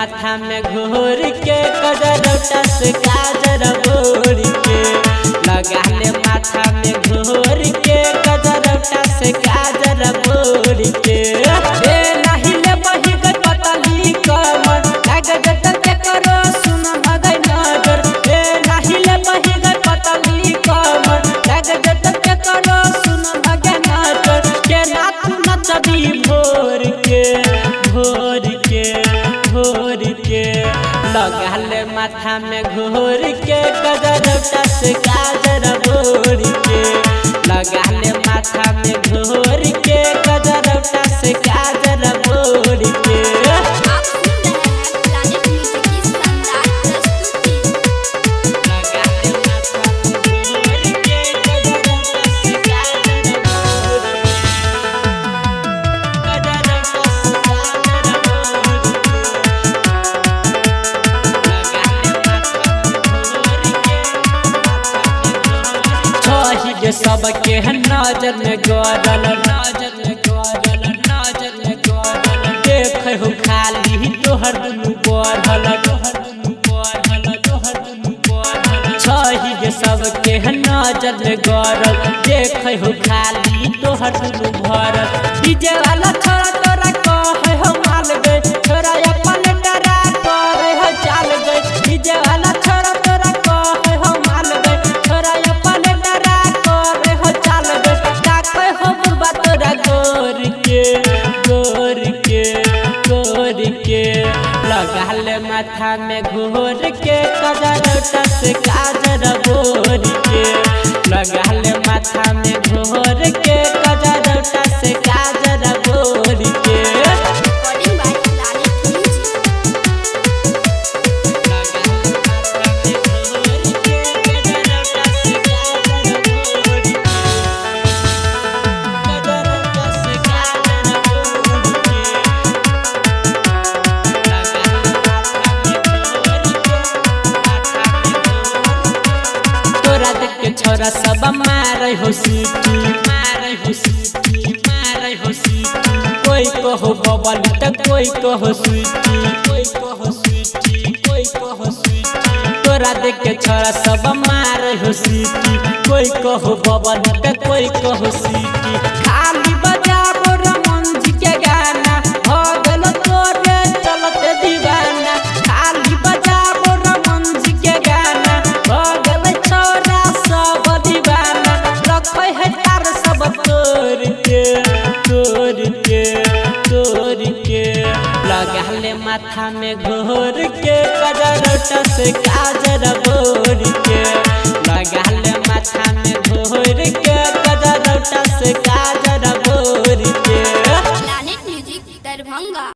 माथा में घोर के कजरौटा से काजर बोर के लगा ले माथा में घोर के कजरौटा से काजर बोर के नहीं ले बही गई पतली कमर लग जत के करो सुन मगई नजर नहीं ले बही गई पतली कमर लग जत के करो सुन मगई नजर के नाथ नचबी भोर के लगा ले माथा में घोर के कजरौटा से काजर बोर के लगा ले माथा में घोर के कजरौटा से काजर बोर के। आप सुन रहे हैं प्लैनेट म्यूजिक की शानदार प्रस्तुति। लगा ले माथा में घोर के कजरौटा से काजर बोर के सबके नजर में गड़ल देख हो खाली तोहर दुनू बढ़ल छही के सबके नजर में गड़ल देख हो खाली तोहर दुनू भरल डीजे वाला छोरा तोरा कहे हो माल गए छोरा अपन डरा करे हो चाल गए डीजे वाला छोरा तोरा कहे हो माल गए छोरा अपन डरा करे हो चाल गए का हो बुरबा तोरा गोर के लगा ले माथा में घोर के कजरौटा से काजर बोर के लगा ले माथा में घोर के कजरौटा से काजर बोर के। Recording by planet music. तोरा देख के छोरा सब मारे हो सीटी कोई कहो बबल त कोई कहो स्वीटी तोरा देख के छोरा सब मारे हो सीटी कोई कहो बबल त कोई कहो स्वीटी खाली बजाबो रमन जी के गाना हो गेलो तोरे चलते दीवाना खाली बजाबो रमन जी के गाना हो गेलो छोरा सब दीवाना रखै है तार सब तोर के लगा ले माथा में घोर के कजरौटा से काजर बोर के लगा ले माथा में घोर के